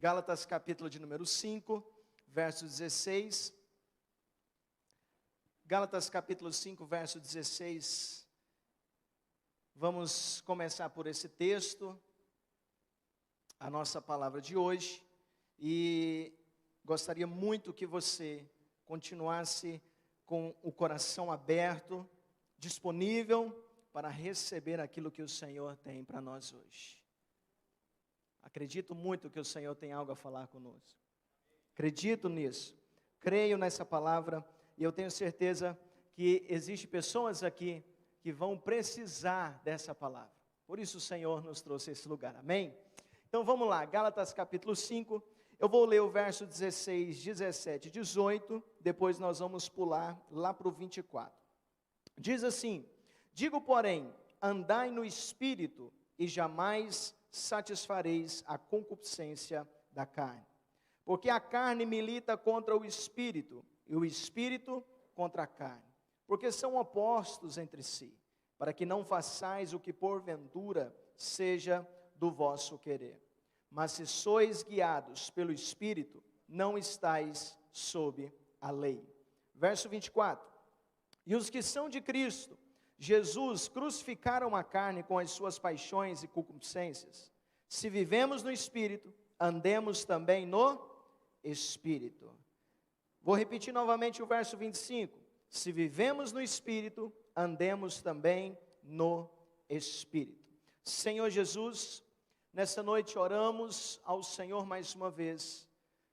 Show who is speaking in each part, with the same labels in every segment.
Speaker 1: Gálatas capítulo de número 5, verso 16. Gálatas capítulo 5, verso 16. Vamos começar por esse texto, a nossa palavra de hoje. E gostaria muito que você continuasse com o coração aberto, disponível para receber aquilo que o Senhor tem para nós hoje. Acredito muito que o Senhor tem algo a falar conosco. Acredito nisso. Creio nessa palavra e eu tenho certeza que existem pessoas aqui que vão precisar dessa palavra. Por isso o Senhor nos trouxe a esse lugar. Amém? Então vamos lá, Gálatas capítulo 5. Eu vou ler o verso 16, 17, 18. Depois nós vamos pular lá para o 24. Diz assim: digo, porém, andai no Espírito e jamais satisfareis a concupiscência da carne. Porque a carne milita contra o Espírito, e o Espírito contra a carne. Porque são opostos entre si, para que não façais o que porventura seja do vosso querer. Mas se sois guiados pelo Espírito, não estáis sob a lei. Verso 24. E os que são de Cristo Jesus crucificaram a carne com as suas paixões e concupiscências. Se vivemos no Espírito, andemos também no Espírito. Vou repetir novamente o verso 25. Se vivemos no Espírito, andemos também no Espírito. Senhor Jesus, nessa noite oramos ao Senhor mais uma vez.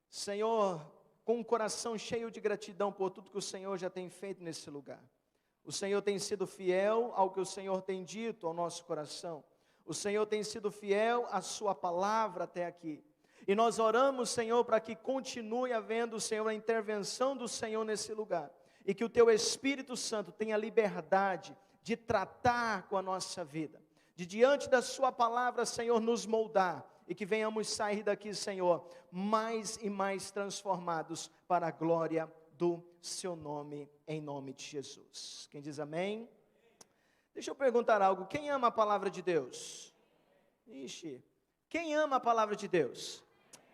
Speaker 1: Senhor, com um coração cheio de gratidão por tudo que o Senhor já tem feito nesse lugar. O Senhor tem sido fiel ao que o Senhor tem dito ao nosso coração. O Senhor tem sido fiel à sua palavra até aqui. E nós oramos, Senhor, para que continue havendo, Senhor, a intervenção do Senhor nesse lugar. E que o Teu Espírito Santo tenha liberdade de tratar com a nossa vida. De diante da sua palavra, Senhor, nos moldar. E que venhamos sair daqui, Senhor, mais e mais transformados para a glória do Seu nome, em nome de Jesus. Quem diz amém? Deixa eu perguntar algo. Quem ama a palavra de Deus? Ixi, quem ama a palavra de Deus?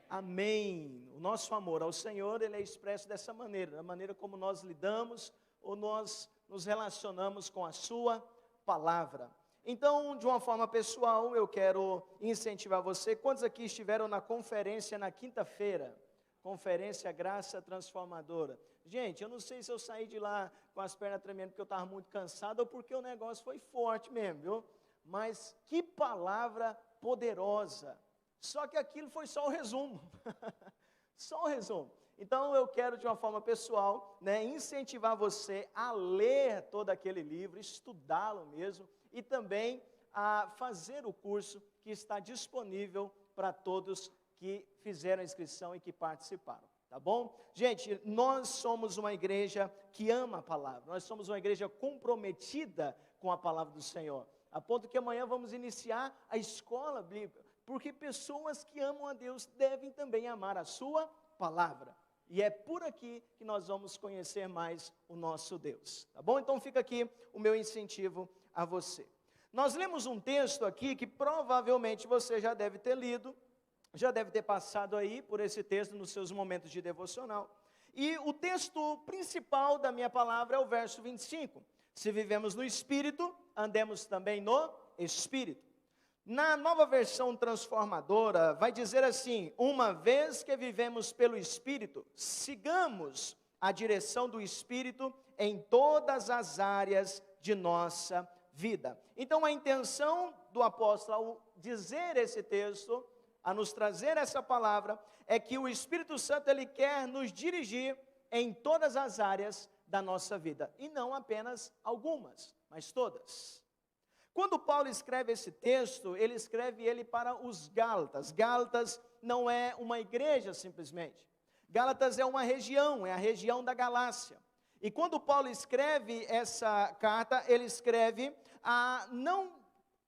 Speaker 1: Amém. O nosso amor ao Senhor, ele é expresso dessa maneira, da maneira como nós lidamos ou nós nos relacionamos com a sua palavra. Então, de uma forma pessoal, eu quero incentivar você. Quantos aqui estiveram na conferência na quinta-feira? Conferência Graça Transformadora. Gente, eu não sei se eu saí de lá com as pernas tremendo porque eu estava muito cansado ou porque o negócio foi forte mesmo, viu? Mas que palavra poderosa. Só que aquilo foi só o resumo. Só o resumo. Então eu quero de uma forma pessoal, incentivar você a ler todo aquele livro, estudá-lo mesmo e também a fazer o curso que está disponível para todos que fizeram a inscrição e que participaram, tá bom? Gente, nós somos uma igreja que ama a palavra, nós somos uma igreja comprometida com a palavra do Senhor, a ponto que amanhã vamos iniciar a escola bíblica, porque pessoas que amam a Deus devem também amar a sua palavra, e é por aqui que nós vamos conhecer mais o nosso Deus, tá bom? Então fica aqui o meu incentivo a você. Nós lemos um texto aqui que provavelmente você já deve ter lido, já deve ter passado aí por esse texto nos seus momentos de devocional. E o texto principal da minha palavra é o verso 25. Se vivemos no Espírito, andemos também no Espírito. Na nova versão transformadora, vai dizer assim: uma vez que vivemos pelo Espírito, sigamos a direção do Espírito em todas as áreas de nossa vida. Então a intenção do apóstolo ao dizer esse texto, a nos trazer essa palavra, é que o Espírito Santo, ele quer nos dirigir em todas as áreas da nossa vida, e não apenas algumas, mas todas. Quando Paulo escreve esse texto, ele escreve ele para os Gálatas. Gálatas não é uma igreja simplesmente, Gálatas é uma região, é a região da Galácia. E quando Paulo escreve essa carta, ele escreve não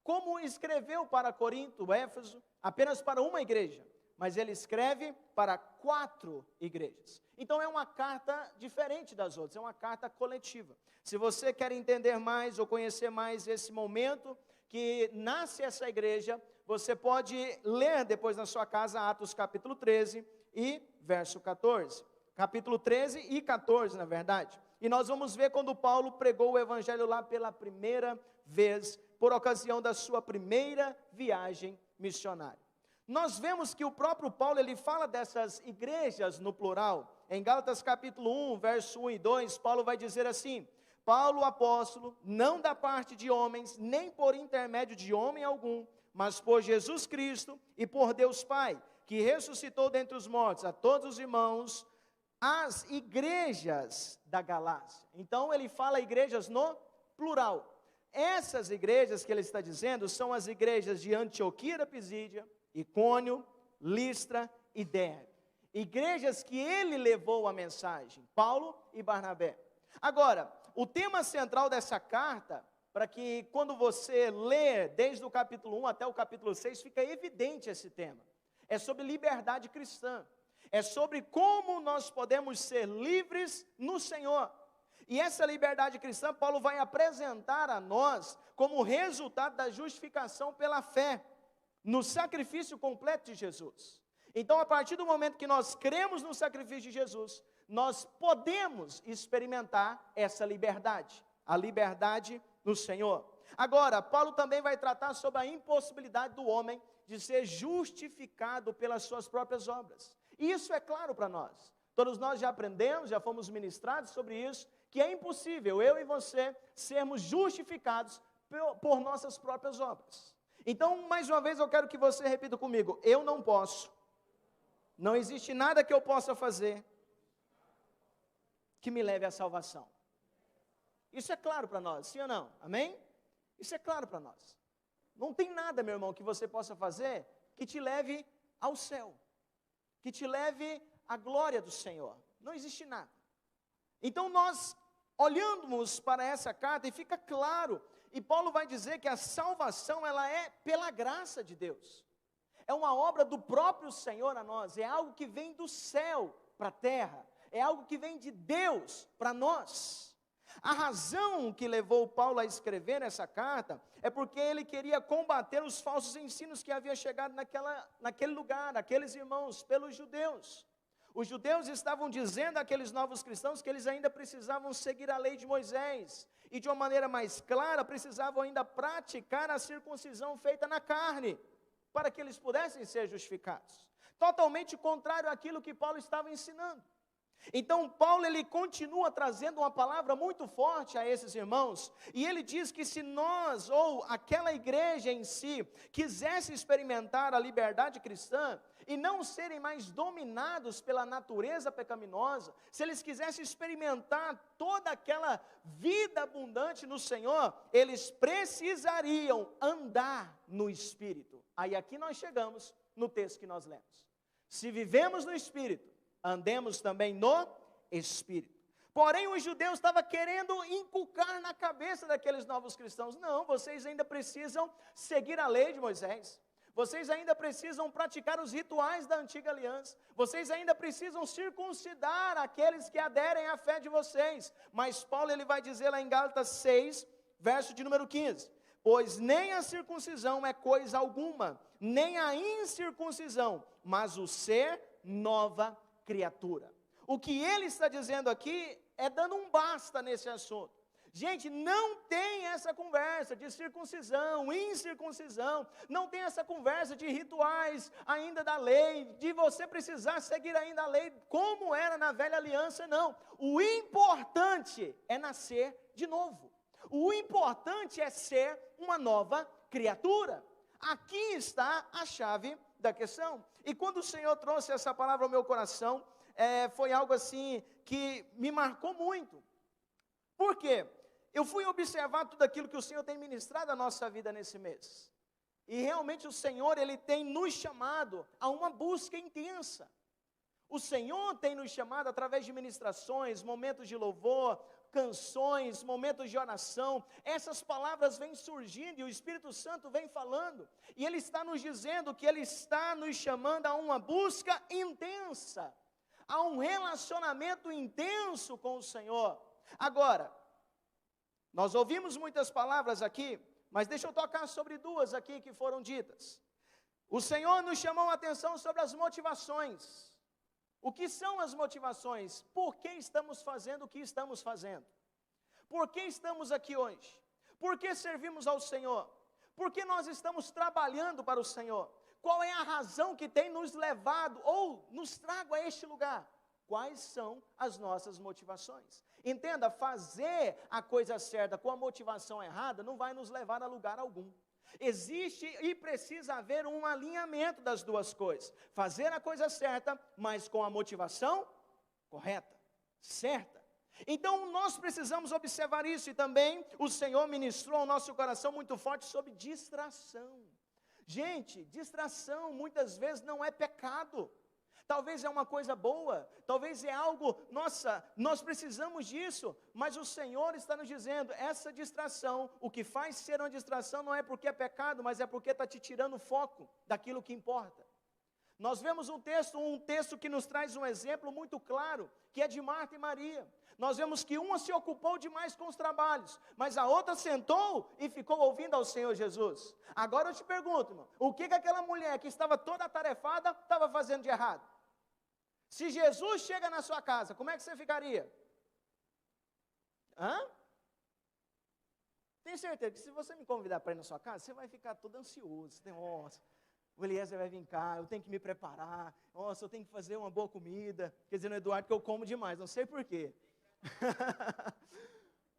Speaker 1: como escreveu para Corinto, Éfeso, apenas para uma igreja, mas ele escreve para 4 igrejas. Então é uma carta diferente das outras, é uma carta coletiva. Se você quer entender mais ou conhecer mais esse momento que nasce essa igreja, você pode ler depois na sua casa Atos capítulo 13 e verso 14. Capítulo 13 e 14, na verdade. E nós vamos ver quando Paulo pregou o evangelho lá pela primeira vez, por ocasião da sua primeira viagem missionária. Nós vemos que o próprio Paulo, ele fala dessas igrejas no plural. Em Gálatas capítulo 1, verso 1 e 2, Paulo vai dizer assim: Paulo, apóstolo, não da parte de homens, nem por intermédio de homem algum, mas por Jesus Cristo e por Deus Pai, que ressuscitou dentre os mortos a todos os irmãos, as igrejas da Galácia. Então ele fala igrejas no plural. Essas igrejas que ele está dizendo são as igrejas de Antioquia da Pisídia, Icônio, Listra e Derbe. Igrejas que ele levou a mensagem, Paulo e Barnabé. Agora, o tema central dessa carta, para que quando você lê desde o capítulo 1 até o capítulo 6, fica evidente esse tema. É sobre liberdade cristã. É sobre como nós podemos ser livres no Senhor. E essa liberdade cristã, Paulo vai apresentar a nós como resultado da justificação pela fé, no sacrifício completo de Jesus. Então, a partir do momento que nós cremos no sacrifício de Jesus, nós podemos experimentar essa liberdade, a liberdade no Senhor. Agora, Paulo também vai tratar sobre a impossibilidade do homem de ser justificado pelas suas próprias obras. E isso é claro para nós. Todos nós já aprendemos, já fomos ministrados sobre isso, que é impossível eu e você sermos justificados por nossas próprias obras. Então, mais uma vez, eu quero que você repita comigo: eu não posso, não existe nada que eu possa fazer que me leve à salvação. Isso é claro para nós, sim ou não? Amém? Isso é claro para nós. Não tem nada, meu irmão, que você possa fazer que te leve ao céu, que te leve à glória do Senhor. Não existe nada. Então nós olhamos para essa carta e fica claro, e Paulo vai dizer que a salvação ela é pela graça de Deus. É uma obra do próprio Senhor a nós, é algo que vem do céu para a terra, é algo que vem de Deus para nós. A razão que levou Paulo a escrever essa carta é porque ele queria combater os falsos ensinos que havia chegado naquele lugar, aqueles irmãos, pelos judeus. Os judeus estavam dizendo àqueles novos cristãos que eles ainda precisavam seguir a lei de Moisés, e de uma maneira mais clara, precisavam ainda praticar a circuncisão feita na carne, para que eles pudessem ser justificados. Totalmente contrário àquilo que Paulo estava ensinando. Então Paulo ele continua trazendo uma palavra muito forte a esses irmãos, e ele diz que se nós, ou aquela igreja em si, quisesse experimentar a liberdade cristã, e não serem mais dominados pela natureza pecaminosa, se eles quisessem experimentar toda aquela vida abundante no Senhor, eles precisariam andar no Espírito. Aí aqui nós chegamos no texto que nós lemos. Se vivemos no Espírito, andemos também no Espírito. Porém, os judeus estavam querendo inculcar na cabeça daqueles novos cristãos: não, vocês ainda precisam seguir a lei de Moisés, vocês ainda precisam praticar os rituais da antiga aliança, vocês ainda precisam circuncidar aqueles que aderem à fé de vocês. Mas Paulo ele vai dizer lá em Gálatas 6, verso de número 15: pois nem a circuncisão é coisa alguma, nem a incircuncisão, mas o ser nova criatura. O que ele está dizendo aqui é dando um basta nesse assunto. Gente, não tem essa conversa de circuncisão, incircuncisão, não tem essa conversa de rituais ainda da lei, de você precisar seguir ainda a lei como era na velha aliança, não. O importante é nascer de novo. O importante é ser uma nova criatura. Aqui está a chave da questão. E quando o Senhor trouxe essa palavra ao meu coração, foi algo assim que me marcou muito. Por quê? Eu fui observar tudo aquilo que o Senhor tem ministrado à nossa vida nesse mês. E realmente o Senhor, Ele tem nos chamado a uma busca intensa. O Senhor tem nos chamado através de ministrações, momentos de louvor, canções, momentos de oração. Essas palavras vêm surgindo e o Espírito Santo vem falando. E Ele está nos dizendo que Ele está nos chamando a uma busca intensa, a um relacionamento intenso com o Senhor. Agora, nós ouvimos muitas palavras aqui, mas deixa eu tocar sobre duas aqui que foram ditas. O Senhor nos chamou a atenção sobre as motivações. O que são as motivações? Por que estamos fazendo o que estamos fazendo? Por que estamos aqui hoje? Por que servimos ao Senhor? Por que nós estamos trabalhando para o Senhor? Qual é a razão que tem nos levado ou nos trago a este lugar? Quais são as nossas motivações? Entenda, fazer a coisa certa com a motivação errada não vai nos levar a lugar algum. Existe e precisa haver um alinhamento das duas coisas. Fazer a coisa certa, mas com a motivação correta, certa. Então nós precisamos observar isso, e também o Senhor ministrou ao nosso coração muito forte sobre distração. Gente, distração muitas vezes não é pecado. Talvez é uma coisa boa, talvez é algo, nossa, nós precisamos disso, mas o Senhor está nos dizendo, essa distração, o que faz ser uma distração não é porque é pecado, mas é porque está te tirando o foco daquilo que importa. Nós vemos um texto que nos traz um exemplo muito claro, que é de Marta e Maria. Nós vemos que uma se ocupou demais com os trabalhos, mas a outra sentou e ficou ouvindo ao Senhor Jesus. Agora eu te pergunto, irmão, o que aquela mulher que estava toda atarefada estava fazendo de errado? Se Jesus chega na sua casa, como é que você ficaria? Tenho certeza que se você me convidar para ir na sua casa, você vai ficar todo ansioso. Nossa, o Eliezer vai vir cá, eu tenho que me preparar. Nossa, eu tenho que fazer uma boa comida. Quer dizer, no Eduardo que eu como demais, não sei porquê.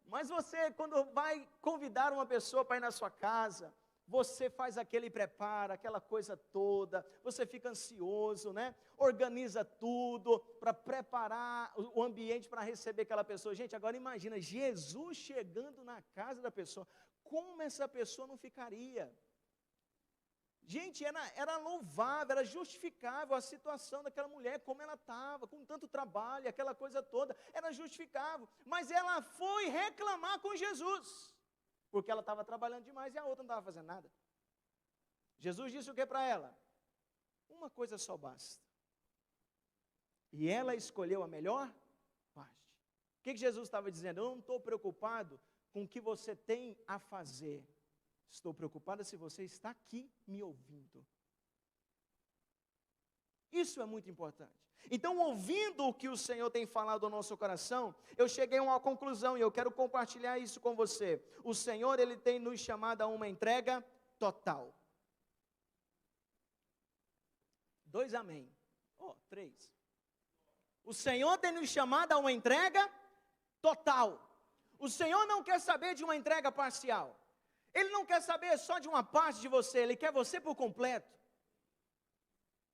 Speaker 1: Mas você, quando vai convidar uma pessoa para ir na sua casa, você faz aquele preparo, aquela coisa toda, você fica ansioso, né? Organiza tudo para preparar o ambiente para receber aquela pessoa. Gente, agora imagina, Jesus chegando na casa da pessoa, como essa pessoa não ficaria? Gente, era louvável, era justificável a situação daquela mulher, como ela estava, com tanto trabalho, aquela coisa toda, era justificável, mas ela foi reclamar com Jesus, porque ela estava trabalhando demais e a outra não estava fazendo nada. Jesus disse o que para ela? Uma coisa só basta. E ela escolheu a melhor parte. O que Jesus estava dizendo? Eu não estou preocupado com o que você tem a fazer. Estou preocupada se você está aqui me ouvindo. Isso é muito importante. Então, ouvindo o que o Senhor tem falado ao nosso coração, eu cheguei a uma conclusão e eu quero compartilhar isso com você. O Senhor, Ele tem nos chamado a uma entrega total. 2 amém. 3. O Senhor tem nos chamado a uma entrega total. O Senhor não quer saber de uma entrega parcial. Ele não quer saber só de uma parte de você, Ele quer você por completo.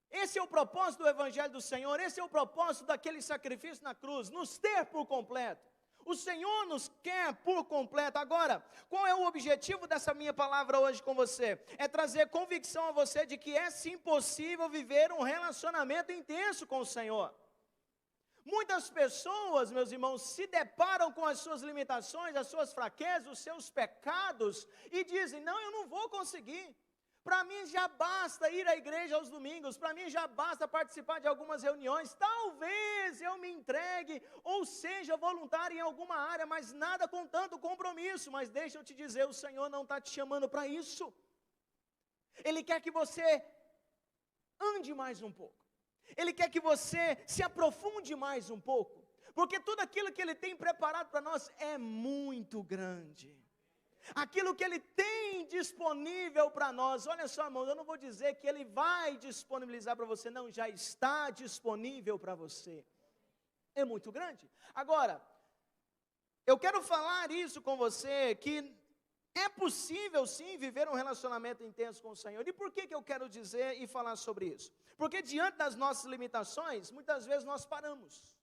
Speaker 1: Esse é o propósito do Evangelho do Senhor, esse é o propósito daquele sacrifício na cruz, nos ter por completo. O Senhor nos quer por completo. Agora, qual é o objetivo dessa minha palavra hoje com você? É trazer convicção a você de que é sim possível viver um relacionamento intenso com o Senhor. Muitas pessoas, meus irmãos, se deparam com as suas limitações, as suas fraquezas, os seus pecados e dizem, não, eu não vou conseguir. Para mim já basta ir à igreja aos domingos, para mim já basta participar de algumas reuniões, talvez eu me entregue ou seja voluntário em alguma área, mas nada com tanto compromisso. Mas deixa eu te dizer, o Senhor não está te chamando para isso. Ele quer que você ande mais um pouco. Ele quer que você se aprofunde mais um pouco, porque tudo aquilo que Ele tem preparado para nós é muito grande. Aquilo que Ele tem disponível para nós, olha só, irmão, eu não vou dizer que Ele vai disponibilizar para você, não, já está disponível para você. É muito grande. Agora, eu quero falar isso com você, que é possível sim viver um relacionamento intenso com o Senhor. E por que eu quero dizer e falar sobre isso? Porque diante das nossas limitações, muitas vezes nós paramos,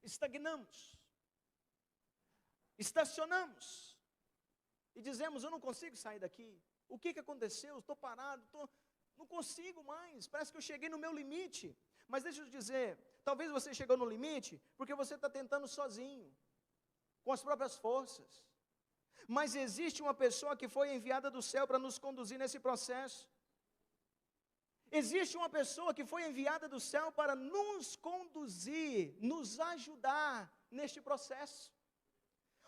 Speaker 1: estagnamos, estacionamos e dizemos, eu não consigo sair daqui. O que aconteceu? Estou parado, não consigo mais, parece que eu cheguei no meu limite. Mas deixa eu te dizer, talvez você chegou no limite porque você está tentando sozinho, com as próprias forças. Mas existe uma pessoa que foi enviada do céu para nos conduzir nesse processo. Existe uma pessoa que foi enviada do céu para nos conduzir, nos ajudar neste processo.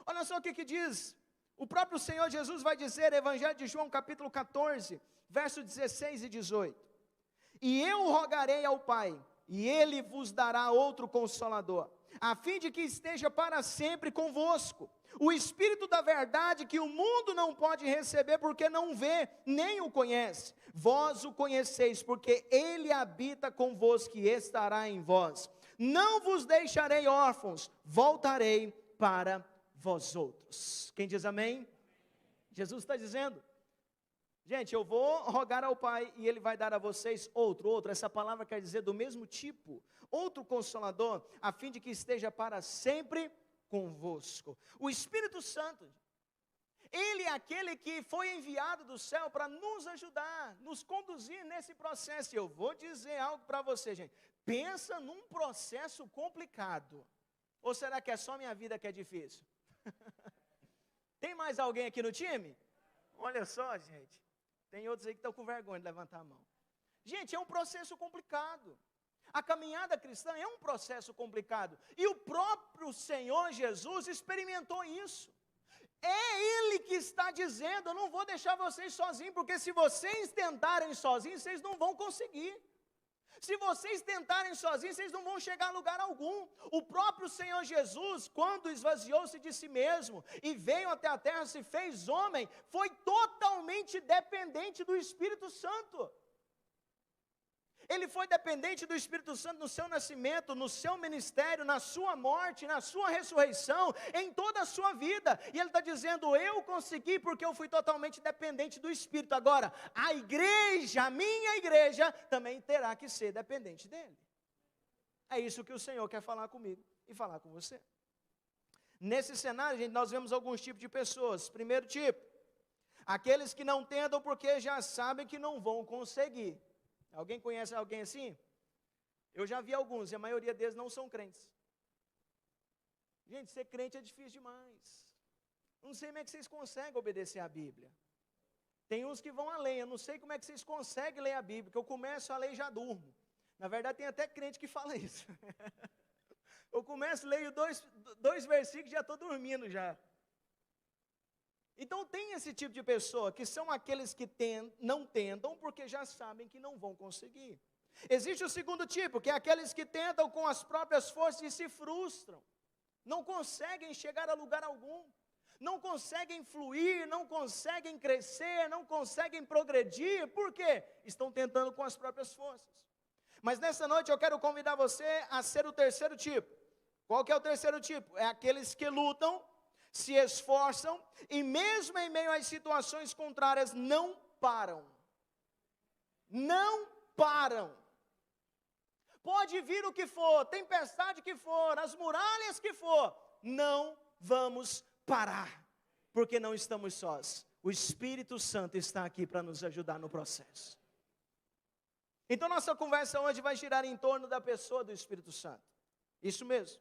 Speaker 1: Olha só o que diz, o próprio Senhor Jesus vai dizer, Evangelho de João capítulo 14, verso 16 e 18. E eu rogarei ao Pai, e Ele vos dará outro Consolador, a fim de que esteja para sempre convosco. O Espírito da verdade que o mundo não pode receber, porque não vê, nem o conhece. Vós o conheceis, porque Ele habita convosco e estará em vós. Não vos deixarei órfãos, voltarei para vós outros. Quem diz amém? Jesus está dizendo, gente, eu vou rogar ao Pai e Ele vai dar a vocês outro. Essa palavra quer dizer do mesmo tipo, outro Consolador, a fim de que esteja para sempre convosco. O Espírito Santo, Ele é aquele que foi enviado do céu para nos ajudar, nos conduzir nesse processo. E eu vou dizer algo para você, gente. Pensa num processo complicado. Ou será que é só minha vida que é difícil? Tem mais alguém aqui no time? Olha só, gente. Tem outros aí que estão com vergonha de levantar a mão. Gente, é um processo complicado. A caminhada cristã é um processo complicado. E o próprio Senhor Jesus experimentou isso. É Ele que está dizendo, eu não vou deixar vocês sozinhos, porque se vocês tentarem sozinhos, vocês não vão conseguir. Se vocês tentarem sozinhos, vocês não vão chegar a lugar algum. O próprio Senhor Jesus, quando esvaziou-se de si mesmo e veio até a terra, se fez homem, foi totalmente dependente do Espírito Santo. Ele foi dependente do Espírito Santo no seu nascimento, no seu ministério, na sua morte, na sua ressurreição, em toda a sua vida. E ele está dizendo, eu consegui porque eu fui totalmente dependente do Espírito. Agora, a igreja, a minha igreja, também terá que ser dependente dele. É isso que o Senhor quer falar comigo e falar com você. Nesse cenário, gente, nós vemos alguns tipos de pessoas. Primeiro tipo, aqueles que não tentam porque já sabem que não vão conseguir. Alguém conhece alguém assim? Eu já vi alguns, e a maioria deles não são crentes. Gente, ser crente é difícil demais. Não sei como é que vocês conseguem obedecer a Bíblia. Tem uns que vão além, eu não sei como é que vocês conseguem ler a Bíblia, porque eu começo a ler e já durmo. Na verdade, tem até crente que fala isso. Eu começo, leio dois versículos e já estou dormindo já. Então tem esse tipo de pessoa, que são aqueles que não tentam, porque já sabem que não vão conseguir. Existe o segundo tipo, que é aqueles que tentam com as próprias forças e se frustram. Não conseguem chegar a lugar algum. Não conseguem fluir, não conseguem crescer, não conseguem progredir. Por quê? Estão tentando com as próprias forças. Mas nessa noite eu quero convidar você a ser o terceiro tipo. Qual que é o terceiro tipo? É aqueles que lutam, se esforçam e mesmo em meio às situações contrárias não param. Não param. Pode vir o que for, tempestade que for, as muralhas que for, não vamos parar, porque não estamos sós. O Espírito Santo está aqui para nos ajudar no processo. Então nossa conversa hoje vai girar em torno da pessoa do Espírito Santo. Isso mesmo.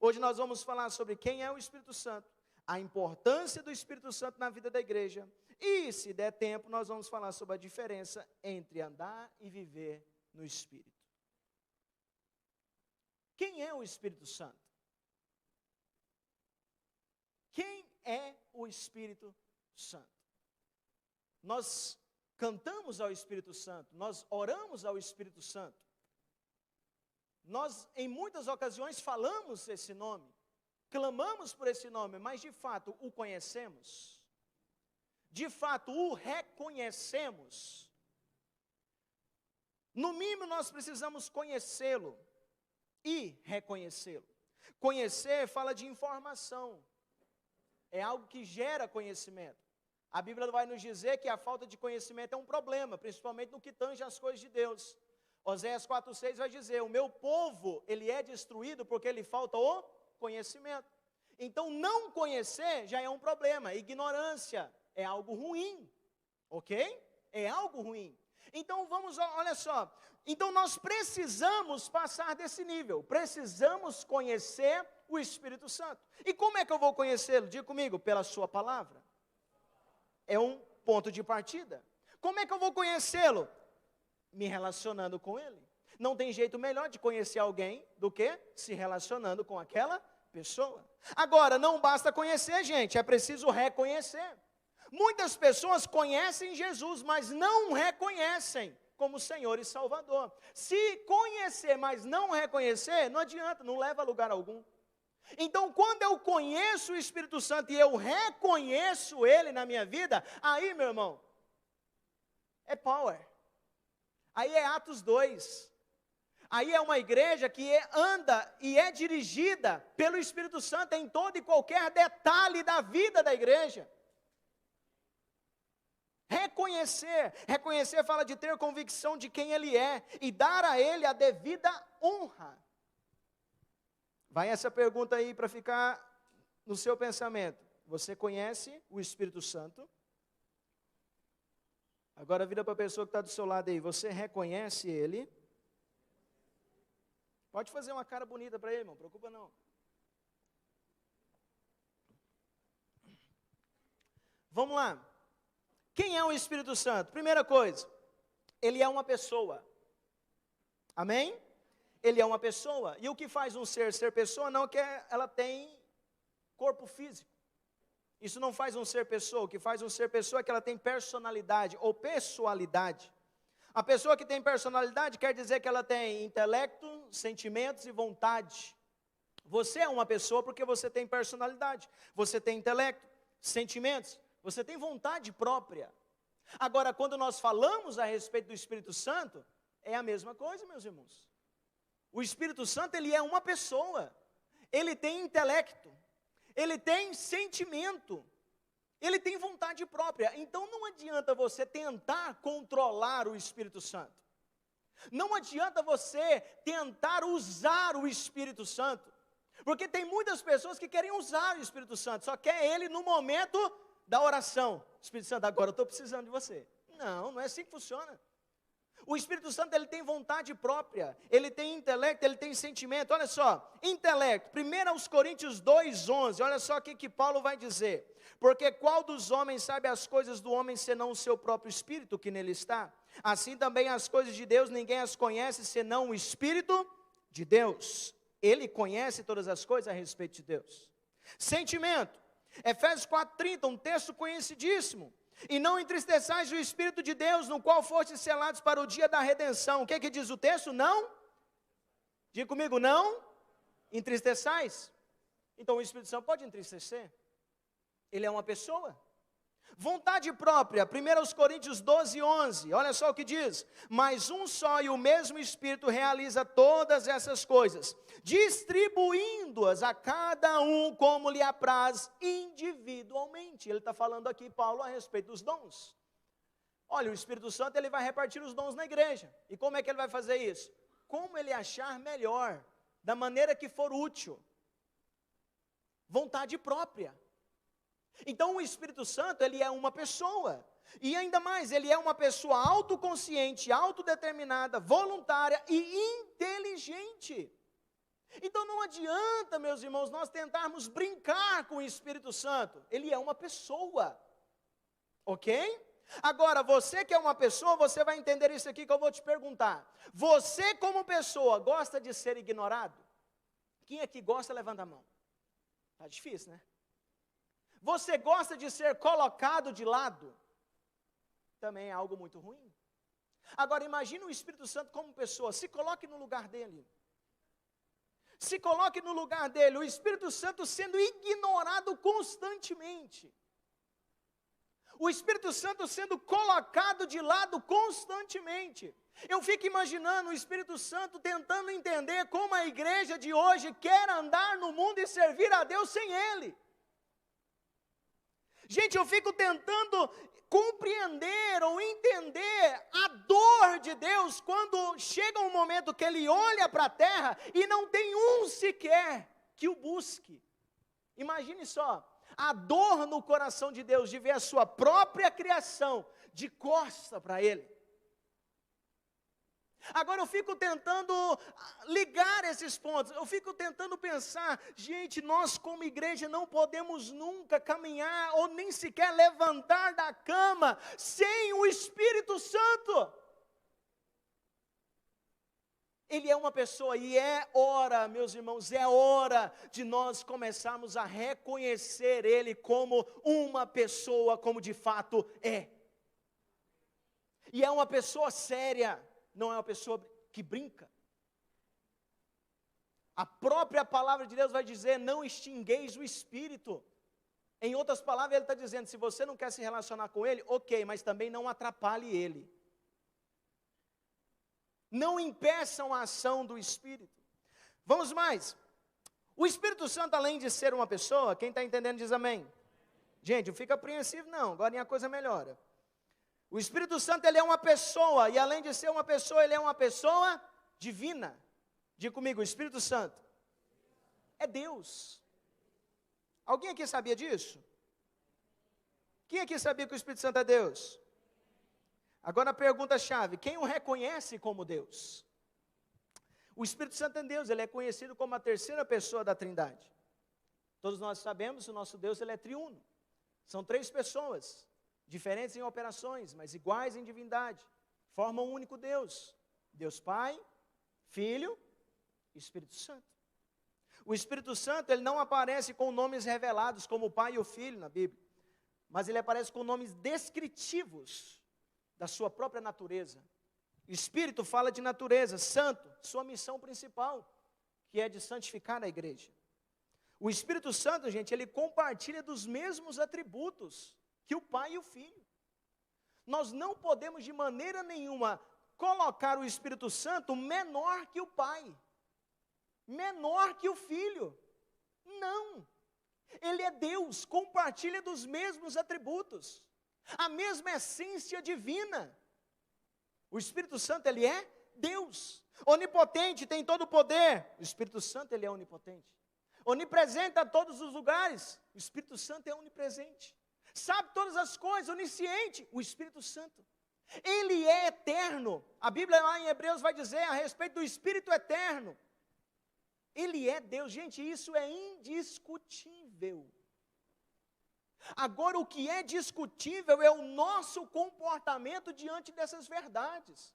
Speaker 1: Hoje nós vamos falar sobre quem é o Espírito Santo, a importância do Espírito Santo na vida da igreja. E, se der tempo, nós vamos falar sobre a diferença entre andar e viver no Espírito. Quem é o Espírito Santo? Quem é o Espírito Santo? Nós cantamos ao Espírito Santo, nós oramos ao Espírito Santo. Nós, em muitas ocasiões, falamos esse nome. Clamamos por esse nome, mas de fato o conhecemos? De fato o reconhecemos? No mínimo nós precisamos conhecê-lo e reconhecê-lo. Conhecer fala de informação, é algo que gera conhecimento. A Bíblia vai nos dizer que a falta de conhecimento é um problema, principalmente no que tange as coisas de Deus. Oséias 4,6 vai dizer, o meu povo, ele é destruído porque lhe falta o conhecimento. Então não conhecer já é um problema. Ignorância é algo ruim, ok? É algo ruim. Então olha só, então nós precisamos passar desse nível, precisamos conhecer o Espírito Santo. E como é que eu vou conhecê-lo? Diga comigo, pela sua palavra. É um ponto de partida. Como é que eu vou conhecê-lo? Me relacionando com ele. Não tem jeito melhor de conhecer alguém do que se relacionando com aquela pessoa. Agora, não basta conhecer, gente, é preciso reconhecer. Muitas pessoas conhecem Jesus, mas não reconhecem como Senhor e Salvador. Se conhecer, mas não reconhecer, não adianta, não leva a lugar algum. Então, quando eu conheço o Espírito Santo e eu reconheço Ele na minha vida, aí, meu irmão, é power. Aí é Atos 2. Aí é uma igreja que anda e é dirigida pelo Espírito Santo em todo e qualquer detalhe da vida da igreja. Reconhecer fala de ter convicção de quem Ele é e dar a Ele a devida honra. Vai essa pergunta aí para ficar no seu pensamento. Você conhece o Espírito Santo? Agora vira para a pessoa que está do seu lado aí. Você reconhece Ele? Pode fazer uma cara bonita para ele, irmão. Não preocupa não. Vamos lá. Quem é o Espírito Santo? Primeira coisa, ele é uma pessoa. Amém? Ele é uma pessoa. E o que faz um ser pessoa? Não que ela tem corpo físico. Isso não faz um ser pessoa. O que faz um ser pessoa é que ela tem personalidade ou pessoalidade. A pessoa que tem personalidade quer dizer que ela tem intelecto, sentimentos e vontade. Você é uma pessoa porque você tem personalidade. Você tem intelecto, sentimentos, você tem vontade própria. Agora, quando nós falamos a respeito do Espírito Santo, é a mesma coisa, meus irmãos. O Espírito Santo, ele é uma pessoa. Ele tem intelecto, ele tem sentimento, ele tem vontade própria. Então não adianta você tentar controlar o Espírito Santo. Não adianta você tentar usar o Espírito Santo. Porque tem muitas pessoas que querem usar o Espírito Santo, só quer ele no momento da oração. Espírito Santo, agora eu estou precisando de você. Não, não é assim que funciona. O Espírito Santo, ele tem vontade própria, ele tem intelecto, ele tem sentimento. Olha só, intelecto, 1 Coríntios 2:11, olha só o que Paulo vai dizer. Porque qual dos homens sabe as coisas do homem, senão o seu próprio Espírito que nele está? Assim também as coisas de Deus, ninguém as conhece, senão o Espírito de Deus. Ele conhece todas as coisas a respeito de Deus. Sentimento, Efésios 4:30, um texto conhecidíssimo. E não entristeçais o Espírito de Deus, no qual fostes selados para o dia da redenção. O que diz o texto? Não? Diga comigo, não entristeçais. Então o Espírito Santo pode entristecer. Ele é uma pessoa. Vontade própria, 1 Coríntios 12:11, olha só o que diz. Mas um só e o mesmo Espírito realiza todas essas coisas, distribuindo-as a cada um como lhe apraz individualmente. Ele está falando aqui, Paulo, a respeito dos dons. Olha, o Espírito Santo, ele vai repartir os dons na igreja. E como é que ele vai fazer isso? Como ele achar melhor, da maneira que for útil. Vontade própria. Então o Espírito Santo, ele é uma pessoa, e ainda mais, ele é uma pessoa autoconsciente, autodeterminada, voluntária e inteligente. Então não adianta, meus irmãos, nós tentarmos brincar com o Espírito Santo, ele é uma pessoa, ok? Agora, você que é uma pessoa, você vai entender isso aqui que eu vou te perguntar. Você como pessoa, gosta de ser ignorado? Quem aqui gosta, levanta a mão. Tá difícil, né? Você gosta de ser colocado de lado? Também é algo muito ruim. Agora imagine o Espírito Santo como pessoa, se coloque no lugar dele. Se coloque no lugar dele, o Espírito Santo sendo ignorado constantemente. O Espírito Santo sendo colocado de lado constantemente. Eu fico imaginando o Espírito Santo tentando entender como a igreja de hoje quer andar no mundo e servir a Deus sem ele. Gente, eu fico tentando compreender ou entender a dor de Deus quando chega um momento que Ele olha para a terra e não tem um sequer que o busque. Imagine só, a dor no coração de Deus de ver a sua própria criação de costa para Ele. Agora eu fico tentando ligar esses pontos, eu fico tentando pensar, gente, nós como igreja não podemos nunca caminhar ou nem sequer levantar da cama sem o Espírito Santo. Ele é uma pessoa, e é hora, meus irmãos, é hora de nós começarmos a reconhecer Ele como uma pessoa, como de fato é. E é uma pessoa séria, não é uma pessoa que brinca. A própria palavra de Deus vai dizer, não extingueis o Espírito. Em outras palavras, ele está dizendo, se você não quer se relacionar com Ele, ok, mas também não atrapalhe Ele. Não impeçam a ação do Espírito. Vamos mais. O Espírito Santo, além de ser uma pessoa, quem está entendendo diz amém. Gente, não fica apreensivo não, agora a coisa melhora. O Espírito Santo, ele é uma pessoa, e além de ser uma pessoa, ele é uma pessoa divina. Diga comigo, o Espírito Santo é Deus. Alguém aqui sabia disso? Quem aqui sabia que o Espírito Santo é Deus? Agora a pergunta-chave, quem o reconhece como Deus? O Espírito Santo é Deus, ele é conhecido como a terceira pessoa da Trindade. Todos nós sabemos que o nosso Deus, ele é triuno. São três pessoas, diferentes em operações, mas iguais em divindade. Formam um único Deus. Deus Pai, Filho e Espírito Santo. O Espírito Santo, ele não aparece com nomes revelados como o Pai e o Filho na Bíblia, mas ele aparece com nomes descritivos da sua própria natureza. Espírito fala de natureza, santo, sua missão principal, que é de santificar a igreja. O Espírito Santo, gente, ele compartilha dos mesmos atributos que o Pai e o Filho. Nós não podemos de maneira nenhuma colocar o Espírito Santo menor que o Pai, menor que o Filho. Não. Ele é Deus, compartilha dos mesmos atributos, a mesma essência divina. O Espírito Santo, ele é Deus, onipotente, tem todo o poder. O Espírito Santo, ele é onipotente. Onipresente a todos os lugares. O Espírito Santo é onipresente. Sabe todas as coisas, onisciente. O Espírito Santo, ele é eterno. A Bíblia lá em Hebreus vai dizer a respeito do Espírito eterno. Ele é Deus, gente, isso é indiscutível. Agora, o que é discutível é o nosso comportamento diante dessas verdades.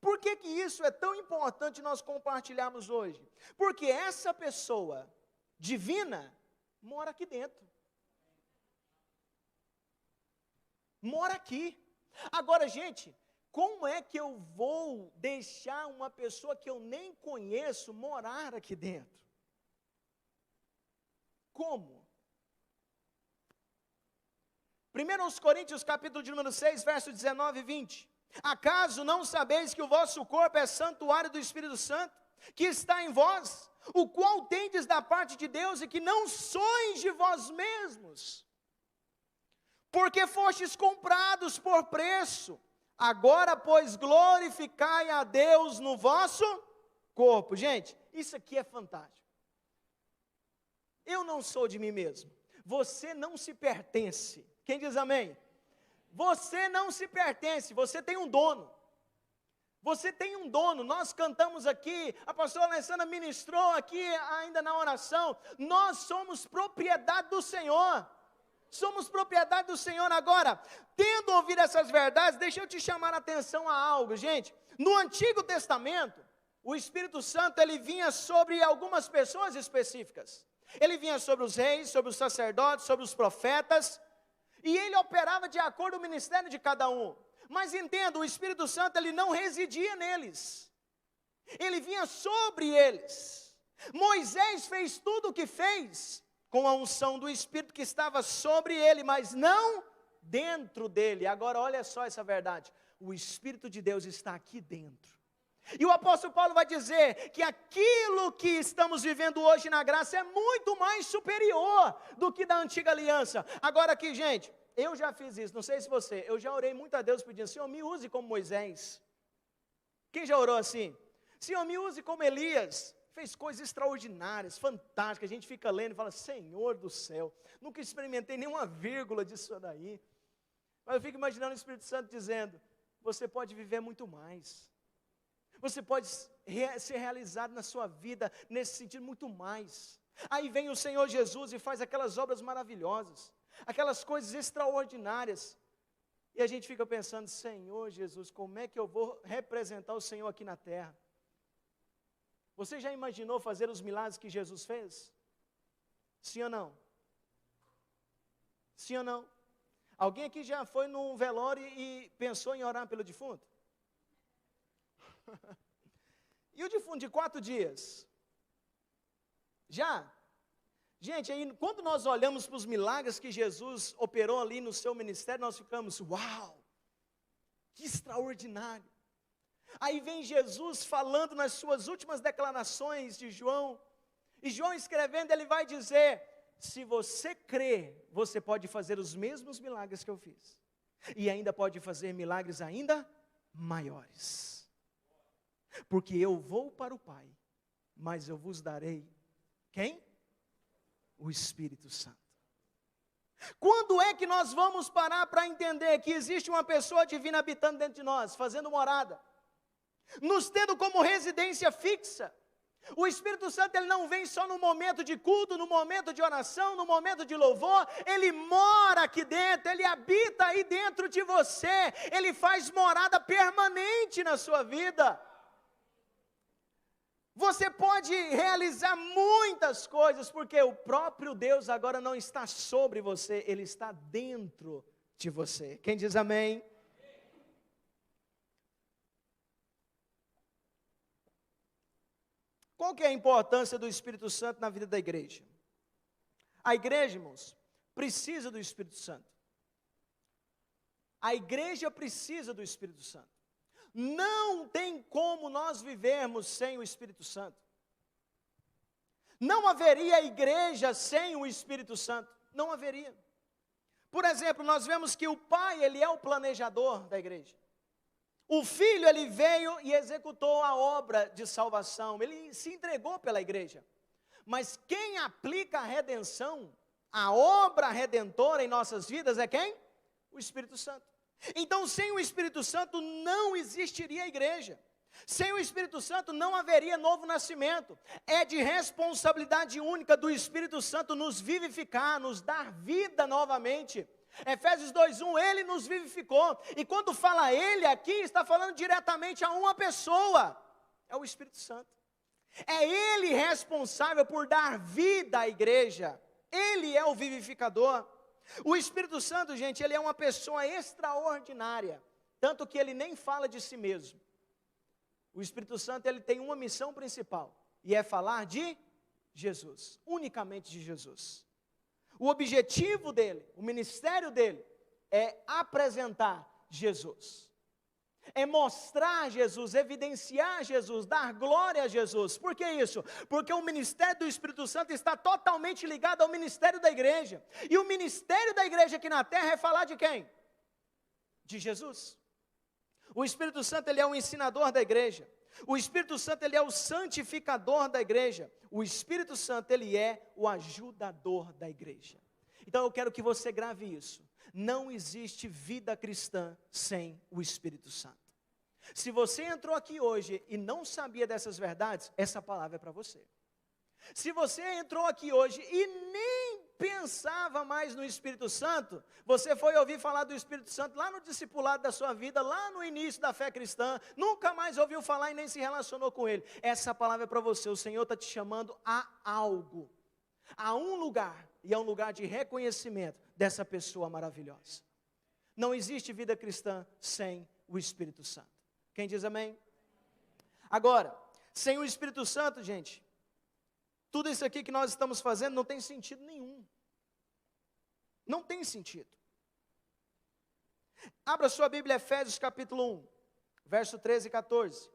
Speaker 1: Por que isso é tão importante nós compartilharmos hoje? Porque essa pessoa divina mora aqui dentro. Mora aqui. Agora, gente, como é que eu vou deixar uma pessoa que eu nem conheço morar aqui dentro? Como? 1 Coríntios capítulo de número 6, versos 19 e 20. Acaso não sabeis que o vosso corpo é santuário do Espírito Santo, que está em vós, o qual tendes da parte de Deus e que não sois de vós mesmos? Porque fostes comprados por preço. Agora, pois, glorificai a Deus no vosso corpo. Gente, isso aqui é fantástico. Eu não sou de mim mesmo. Você não se pertence. Quem diz amém? Você não se pertence, você tem um dono. Você tem um dono. Nós cantamos aqui, a pastora Alessandra ministrou aqui ainda na oração. Nós somos propriedade do Senhor. Somos propriedade do Senhor. Agora, tendo ouvido essas verdades, deixa eu te chamar a atenção a algo, gente. No Antigo Testamento, o Espírito Santo, ele vinha sobre algumas pessoas específicas. Ele vinha sobre os reis, sobre os sacerdotes, sobre os profetas, e ele operava de acordo com o ministério de cada um. Mas entenda, o Espírito Santo, ele não residia neles. Ele vinha sobre eles. Moisés fez tudo o que fez com a unção do Espírito que estava sobre ele, mas não dentro dele. Agora olha só essa verdade, o Espírito de Deus está aqui dentro. E o apóstolo Paulo vai dizer que aquilo que estamos vivendo hoje na graça é muito mais superior do que da antiga aliança. Agora aqui, gente, eu já fiz isso, não sei se você, eu já orei muito a Deus pedindo, Senhor, me use como Moisés. Quem já orou assim? Senhor, me use como Elias. Fez coisas extraordinárias, fantásticas, a gente fica lendo e fala, Senhor do céu, nunca experimentei nenhuma vírgula disso daí. Mas eu fico imaginando o Espírito Santo dizendo, você pode viver muito mais. Você pode ser realizado na sua vida, nesse sentido, muito mais. Aí vem o Senhor Jesus e faz aquelas obras maravilhosas, aquelas coisas extraordinárias. E a gente fica pensando, Senhor Jesus, como é que eu vou representar o Senhor aqui na terra? Você já imaginou fazer os milagres que Jesus fez? Sim ou não? Sim ou não? Alguém aqui já foi num velório e pensou em orar pelo defunto? E o defunto de 4 dias? Já? Gente, aí, quando nós olhamos para os milagres que Jesus operou ali no seu ministério, nós ficamos, uau, que extraordinário. Aí vem Jesus falando nas suas últimas declarações de João, e João escrevendo, ele vai dizer, se você crê, você pode fazer os mesmos milagres que eu fiz, e ainda pode fazer milagres ainda maiores, porque eu vou para o Pai, mas eu vos darei, quem? O Espírito Santo. Quando é que nós vamos parar para entender que existe uma pessoa divina habitando dentro de nós, fazendo morada, nos tendo como residência fixa? O Espírito Santo, ele não vem só no momento de culto, no momento de oração, no momento de louvor, ele mora aqui dentro, ele habita aí dentro de você, ele faz morada permanente na sua vida. Você pode realizar muitas coisas, porque o próprio Deus agora não está sobre você, ele está dentro de você. Quem diz amém? Qual que é a importância do Espírito Santo na vida da igreja? A igreja, irmãos, precisa do Espírito Santo. A igreja precisa do Espírito Santo. Não tem como nós vivermos sem o Espírito Santo. Não haveria igreja sem o Espírito Santo. Não haveria. Por exemplo, nós vemos que o Pai, ele é o planejador da igreja. O Filho, ele veio e executou a obra de salvação, ele se entregou pela igreja. Mas quem aplica a redenção, a obra redentora em nossas vidas é quem? O Espírito Santo. Então, sem o Espírito Santo não existiria igreja. Sem o Espírito Santo não haveria novo nascimento. É de responsabilidade única do Espírito Santo nos vivificar, nos dar vida novamente. Efésios 2:1, ele nos vivificou, e quando fala ele aqui, está falando diretamente a uma pessoa, é o Espírito Santo. É ele responsável por dar vida à igreja, ele é o vivificador. O Espírito Santo, gente, ele é uma pessoa extraordinária, tanto que ele nem fala de si mesmo. O Espírito Santo, ele tem uma missão principal, e é falar de Jesus, unicamente de Jesus. O objetivo dele, o ministério dele, é apresentar Jesus. É mostrar Jesus, evidenciar Jesus, dar glória a Jesus. Por que isso? Porque o ministério do Espírito Santo está totalmente ligado ao ministério da igreja. E o ministério da igreja aqui na terra é falar de quem? De Jesus. O Espírito Santo, ele é o ensinador da igreja. O Espírito Santo, ele é o santificador da igreja. O Espírito Santo, ele é o ajudador da igreja. Então eu quero que você grave isso. Não existe vida cristã sem o Espírito Santo. Se você entrou aqui hoje e não sabia dessas verdades, essa palavra é para você. Se você entrou aqui hoje e nem pensava mais no Espírito Santo, você foi ouvir falar do Espírito Santo lá no discipulado da sua vida, lá no início da fé cristã, nunca mais ouviu falar e nem se relacionou com ele. Essa palavra é para você. O Senhor está te chamando a algo, a um lugar, e é um lugar de reconhecimento dessa pessoa maravilhosa. Não existe vida cristã sem o Espírito Santo. Quem diz amém? Agora, sem o Espírito Santo, gente, tudo isso aqui que nós estamos fazendo não tem sentido nenhum. Não tem sentido. Abra sua Bíblia, Efésios capítulo 1, verso 13 e 14.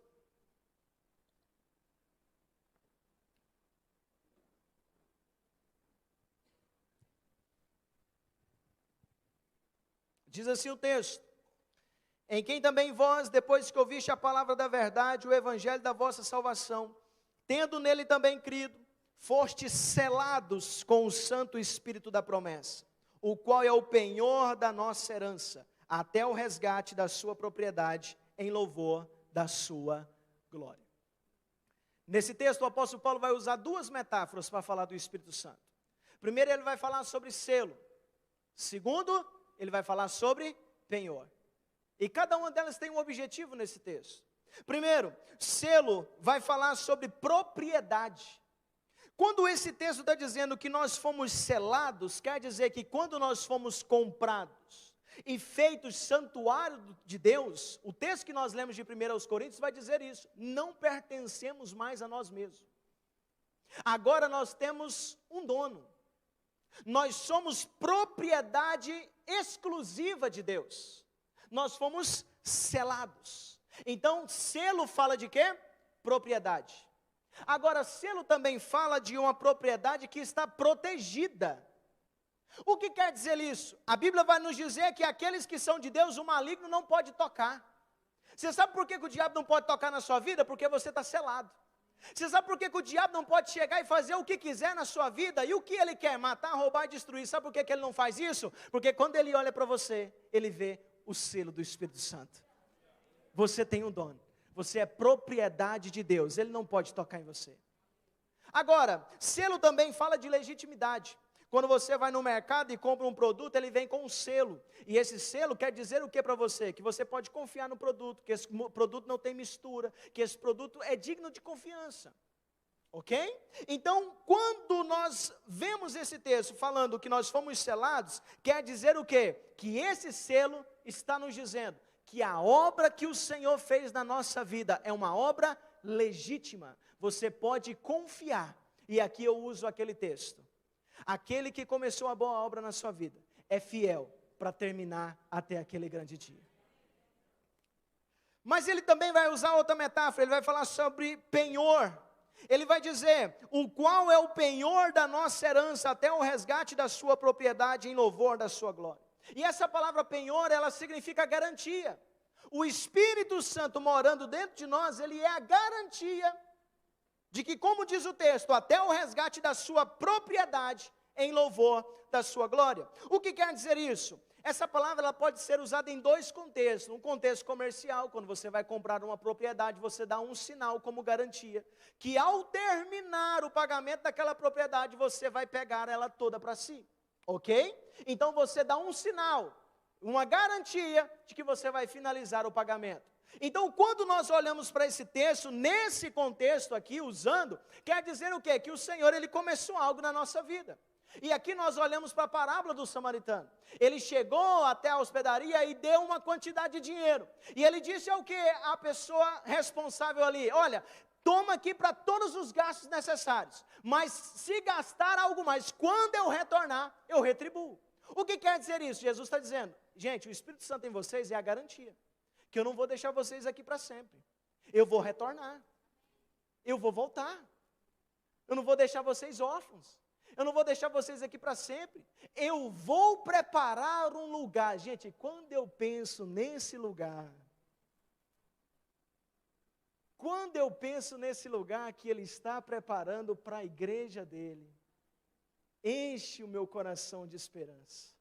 Speaker 1: Diz assim o texto: em quem também vós, depois que ouviste a palavra da verdade, o evangelho da vossa salvação, tendo nele também crido, fostes selados com o Santo Espírito da promessa, o qual é o penhor da nossa herança, até o resgate da sua propriedade, em louvor da sua glória. Nesse texto, o apóstolo Paulo vai usar duas metáforas para falar do Espírito Santo. Primeiro, ele vai falar sobre selo. Segundo, ele vai falar sobre penhor. E cada uma delas tem um objetivo nesse texto. Primeiro, selo vai falar sobre propriedade. Quando esse texto está dizendo que nós fomos selados, quer dizer que quando nós fomos comprados e feitos santuário de Deus, o texto que nós lemos de 1 Coríntios vai dizer isso: não pertencemos mais a nós mesmos. Agora nós temos um dono. Nós somos propriedade exclusiva de Deus. Nós fomos selados. Então, selo fala de quê? Propriedade. Agora, selo também fala de uma propriedade que está protegida. O que quer dizer isso? A Bíblia vai nos dizer que aqueles que são de Deus, o maligno não pode tocar. Você sabe por que o diabo não pode tocar na sua vida? Porque você está selado. Você sabe por que o diabo não pode chegar e fazer o que quiser na sua vida? E o que ele quer? Matar, roubar e destruir. Sabe por que ele não faz isso? Porque quando ele olha para você, ele vê o selo do Espírito Santo. Você tem um dono. Você é propriedade de Deus. Ele não pode tocar em você. Agora, selo também fala de legitimidade. Quando você vai no mercado e compra um produto, ele vem com um selo. E esse selo quer dizer o que para você? Que você pode confiar no produto, que esse produto não tem mistura, que esse produto é digno de confiança. Ok? Então, quando nós vemos esse texto falando que nós fomos selados, quer dizer o quê? Que esse selo está nos dizendo que a obra que o Senhor fez na nossa vida é uma obra legítima. Você pode confiar. E aqui eu uso aquele texto. Aquele que começou a boa obra na sua vida é fiel para terminar até aquele grande dia. Mas ele também vai usar outra metáfora, ele vai falar sobre penhor. Ele vai dizer, o qual é o penhor da nossa herança até o resgate da sua propriedade em louvor da sua glória. E essa palavra penhor, ela significa garantia. O Espírito Santo morando dentro de nós, ele é a garantia de que, como diz o texto, até o resgate da sua propriedade em louvor da sua glória. O que quer dizer isso? Essa palavra ela pode ser usada em dois contextos. Um contexto comercial, quando você vai comprar uma propriedade, você dá um sinal como garantia, que ao terminar o pagamento daquela propriedade, você vai pegar ela toda para si. Ok? Então você dá um sinal, uma garantia de que você vai finalizar o pagamento. Então, quando nós olhamos para esse texto, nesse contexto aqui, usando, quer dizer o quê? Que o Senhor, Ele começou algo na nossa vida. E aqui nós olhamos para a parábola do samaritano. Ele chegou até a hospedaria e deu uma quantidade de dinheiro. E ele disse ao que a pessoa responsável ali, olha, toma aqui para todos os gastos necessários. Mas se gastar algo mais, quando eu retornar, eu retribuo. O que quer dizer isso? Jesus está dizendo, gente, o Espírito Santo em vocês é a garantia. Que eu não vou deixar vocês aqui para sempre. Eu vou retornar. Eu vou voltar. Eu não vou deixar vocês órfãos. Eu não vou deixar vocês aqui para sempre. Eu vou preparar um lugar. Gente, quando eu penso nesse lugar, que Ele está preparando para a igreja dEle, enche o meu coração de esperança.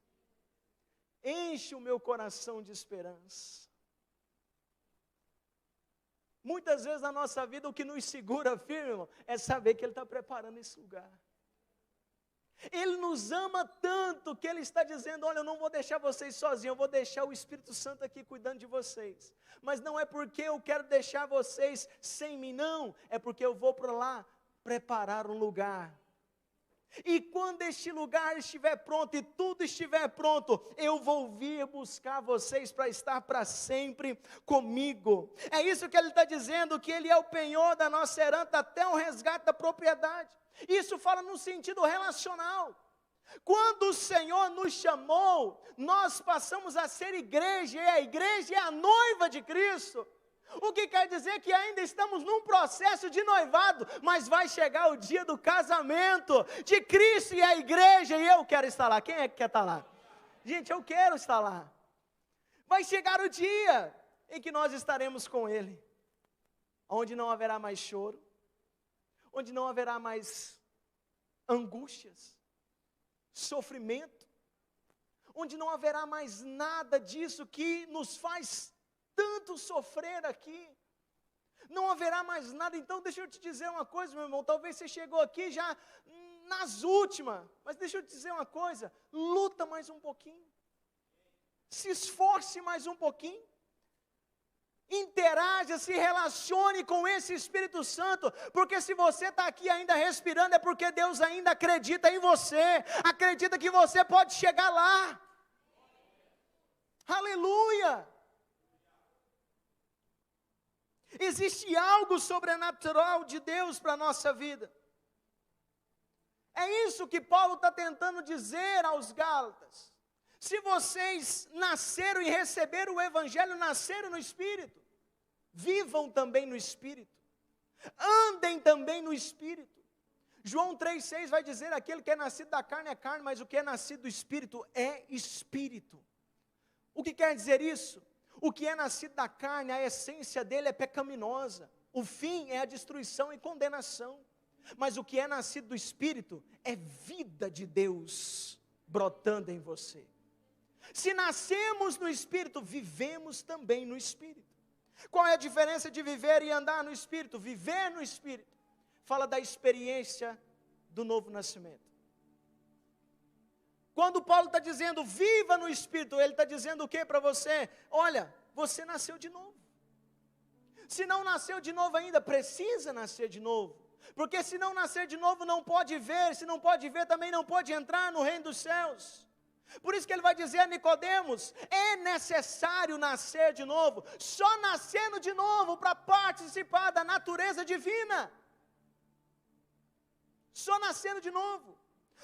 Speaker 1: Enche o meu coração de esperança. Muitas vezes na nossa vida o que nos segura firme, irmão, é saber que Ele está preparando esse lugar. Ele nos ama tanto que Ele está dizendo, olha, eu não vou deixar vocês sozinhos, eu vou deixar o Espírito Santo aqui cuidando de vocês. Mas não é porque eu quero deixar vocês sem mim, não. É porque eu vou para lá preparar um lugar. E quando este lugar estiver pronto e tudo estiver pronto, eu vou vir buscar vocês para estar para sempre comigo. É isso que ele está dizendo, que Ele é o penhor da nossa herança até o resgate da propriedade. Isso fala no sentido relacional. Quando o Senhor nos chamou, nós passamos a ser igreja, e a igreja é a noiva de Cristo. O que quer dizer que ainda estamos num processo de noivado, mas vai chegar o dia do casamento de Cristo e a igreja, e eu quero estar lá. Quem é que quer estar lá? Gente, eu quero estar lá. Vai chegar o dia em que nós estaremos com Ele, onde não haverá mais choro, onde não haverá mais angústias, sofrimento, onde não haverá mais nada disso que nos faz tanto sofrer aqui, não haverá mais nada. Então deixa eu te dizer uma coisa, meu irmão, talvez você chegou aqui já nas últimas, mas deixa eu te dizer uma coisa, luta mais um pouquinho, Se esforce mais um pouquinho. Interaja, se relacione com esse Espírito Santo, porque se você está aqui ainda respirando, é porque Deus ainda acredita em você, acredita que você pode chegar lá. Aleluia! Existe algo sobrenatural de Deus para a nossa vida. É isso que Paulo está tentando dizer aos Gálatas. Se vocês nasceram e receberam o Evangelho, nasceram no Espírito, vivam também no Espírito, andem também no Espírito. João 3,6 vai dizer, aquele que é nascido da carne é carne, mas o que é nascido do Espírito é Espírito. O que quer dizer isso? O que é nascido da carne, a essência dele é pecaminosa, o fim é a destruição e condenação, mas o que é nascido do Espírito é vida de Deus brotando em você. Se nascemos no Espírito, vivemos também no Espírito. Qual é a diferença de viver e andar no Espírito? Viver no Espírito fala da experiência do novo nascimento. Quando Paulo está dizendo, viva no Espírito, ele está dizendo o que para você? Olha, você nasceu de novo. Se não nasceu de novo ainda, precisa nascer de novo. Porque se não nascer de novo, não pode ver. Se não pode ver, também não pode entrar no reino dos céus. Por isso que ele vai dizer a Nicodemos, é necessário nascer de novo, só nascendo de novo para participar da natureza divina, só nascendo de novo.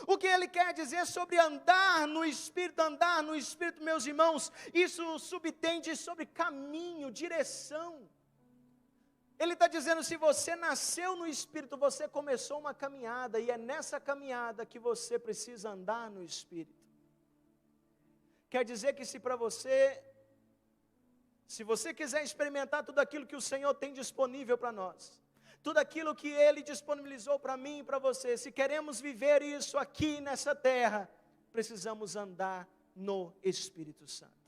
Speaker 1: O que ele quer dizer sobre andar no Espírito, meus irmãos, isso subtende sobre caminho, direção. Ele está dizendo, se você nasceu no Espírito, você começou uma caminhada, e é nessa caminhada que você precisa andar no Espírito. Quer dizer que se você quiser experimentar tudo aquilo que o Senhor tem disponível para nós, tudo aquilo que Ele disponibilizou para mim e para você, se queremos viver isso aqui nessa terra, precisamos andar no Espírito Santo.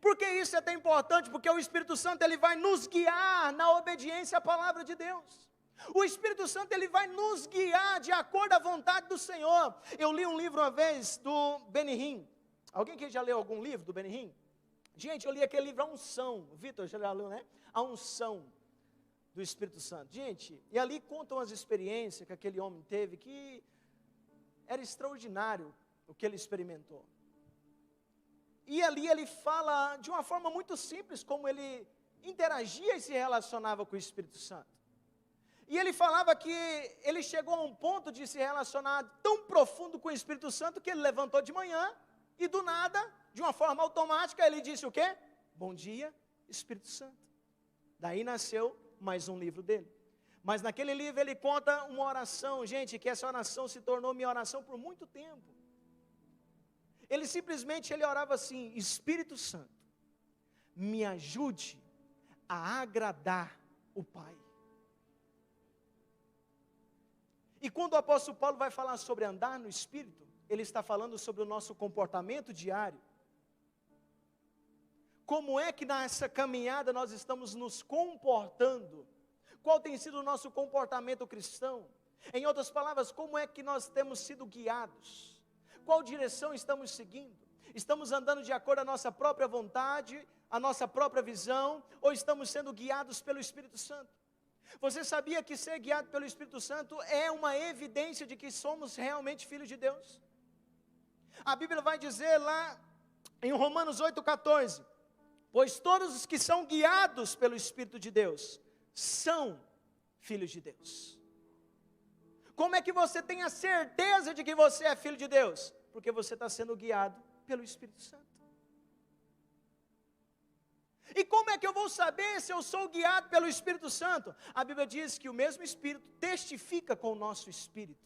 Speaker 1: Por que isso é tão importante? Porque o Espírito Santo ele vai nos guiar na obediência à palavra de Deus. O Espírito Santo ele vai nos guiar de acordo à vontade do Senhor. Eu li um livro uma vez do Benny Hinn. Alguém que já leu algum livro do Benny Hinn? Gente, eu li aquele livro A Unção. O Vitor já leu, né? A Unção do Espírito Santo. Gente, e ali contam as experiências que aquele homem teve, que era extraordinário o que ele experimentou. E ali ele fala de uma forma muito simples como ele interagia e se relacionava com o Espírito Santo. E ele falava que ele chegou a um ponto de se relacionar tão profundo com o Espírito Santo que ele levantou de manhã e do nada, de uma forma automática, ele disse o quê? Bom dia, Espírito Santo. Daí nasceu mais um livro dele. Mas naquele livro ele conta uma oração, gente, que essa oração se tornou minha oração por muito tempo. Ele simplesmente orava assim, Espírito Santo, me ajude a agradar o Pai. E quando o apóstolo Paulo vai falar sobre andar no Espírito, ele está falando sobre o nosso comportamento diário. Como é que nessa caminhada nós estamos nos comportando? Qual tem sido o nosso comportamento cristão? Em outras palavras, como é que nós temos sido guiados? Qual direção estamos seguindo? Estamos andando de acordo à nossa própria vontade, à nossa própria visão, ou estamos sendo guiados pelo Espírito Santo? Você sabia que ser guiado pelo Espírito Santo é uma evidência de que somos realmente filhos de Deus? A Bíblia vai dizer lá em Romanos 8,14, pois todos os que são guiados pelo Espírito de Deus, são filhos de Deus. Como é que você tem a certeza de que você é filho de Deus? Porque você está sendo guiado pelo Espírito Santo. E como é que eu vou saber se eu sou guiado pelo Espírito Santo? A Bíblia diz que o mesmo Espírito testifica com o nosso Espírito.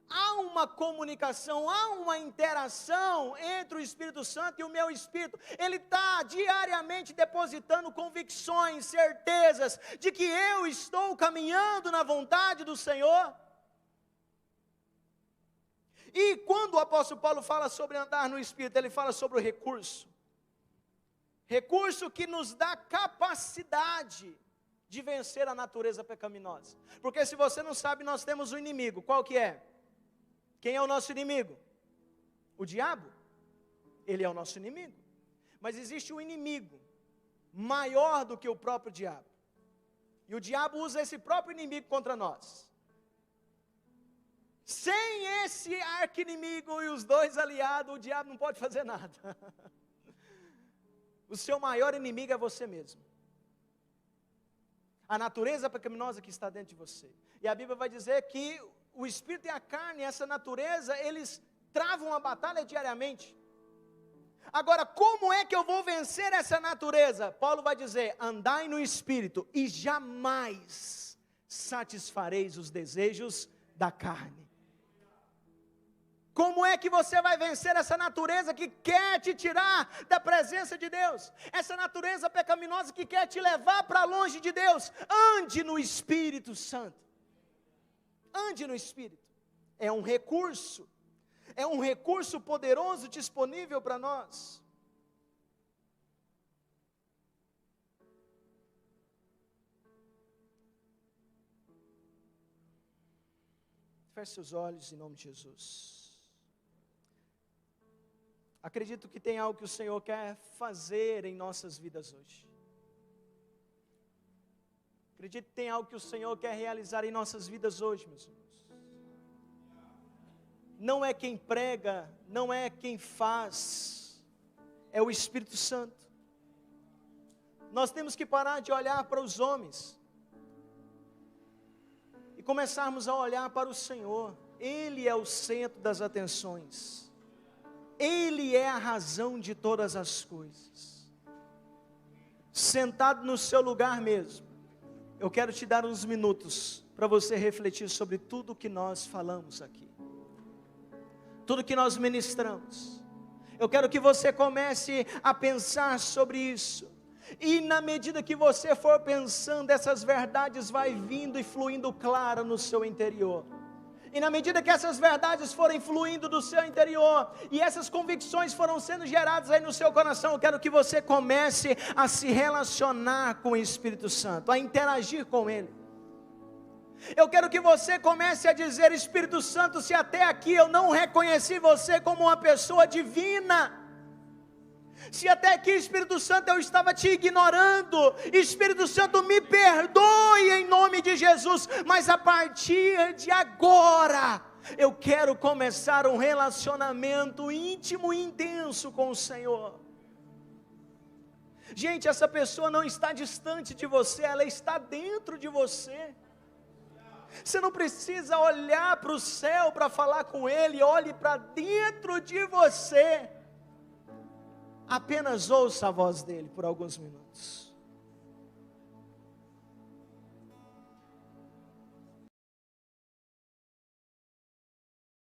Speaker 1: Há uma comunicação, há uma interação entre o Espírito Santo e o meu Espírito. Ele está diariamente depositando convicções, certezas de que eu estou caminhando na vontade do Senhor. E quando o apóstolo Paulo fala sobre andar no Espírito, ele fala sobre o recurso. Recurso que nos dá capacidade de vencer a natureza pecaminosa. Porque se você não sabe, nós temos um inimigo. Qual que é? Quem é o nosso inimigo? O diabo. ele é o nosso inimigo. Mas existe um inimigo maior do que o próprio diabo. E o diabo usa esse próprio inimigo contra nós. Sem esse arqui-inimigo e os dois aliados, o diabo não pode fazer nada. O seu maior inimigo é você mesmo. A natureza pecaminosa que está dentro de você. E a Bíblia vai dizer que o espírito e a carne, essa natureza, eles travam a batalha diariamente. Agora, como é que eu vou vencer essa natureza? Paulo vai dizer: andai no espírito e jamais satisfareis os desejos da carne. Como é que você vai vencer essa natureza que quer te tirar da presença de Deus? Essa natureza pecaminosa que quer te levar para longe de Deus? Ande no Espírito Santo. Ande no Espírito. É um recurso poderoso disponível para nós. Feche seus olhos em nome de Jesus. Acredito que tem algo que o Senhor quer fazer em nossas vidas hoje. Acredito que tem algo que o Senhor quer realizar em nossas vidas hoje, meus irmãos. Não é quem prega, não é quem faz, é o Espírito Santo. Nós temos que parar de olhar para os homens e começarmos a olhar para o Senhor. Ele é o centro das atenções. Ele é a razão de todas as coisas. Sentado no seu lugar mesmo, eu quero te dar uns minutos para você refletir sobre tudo que nós falamos aqui, tudo que nós ministramos. Eu quero que você comece a pensar sobre isso, e na medida que você for pensando, essas verdades vai vindo e fluindo clara no seu interior. E na medida que essas verdades forem fluindo do seu interior, e essas convicções foram sendo geradas aí no seu coração, eu quero que você comece a se relacionar com o Espírito Santo, a interagir com Ele. Eu quero que você comece a dizer: Espírito Santo, se até aqui eu não reconheci você como uma pessoa divina, se até aqui, Espírito Santo, eu estava te ignorando, Espírito Santo, me perdoe em nome de Jesus, mas a partir de agora, eu quero começar um relacionamento íntimo e intenso com o Senhor. Gente, essa pessoa não está distante de você, ela está dentro de você. Você não precisa olhar para o céu para falar com Ele, olhe para dentro de você. Apenas ouça a voz dele por alguns minutos.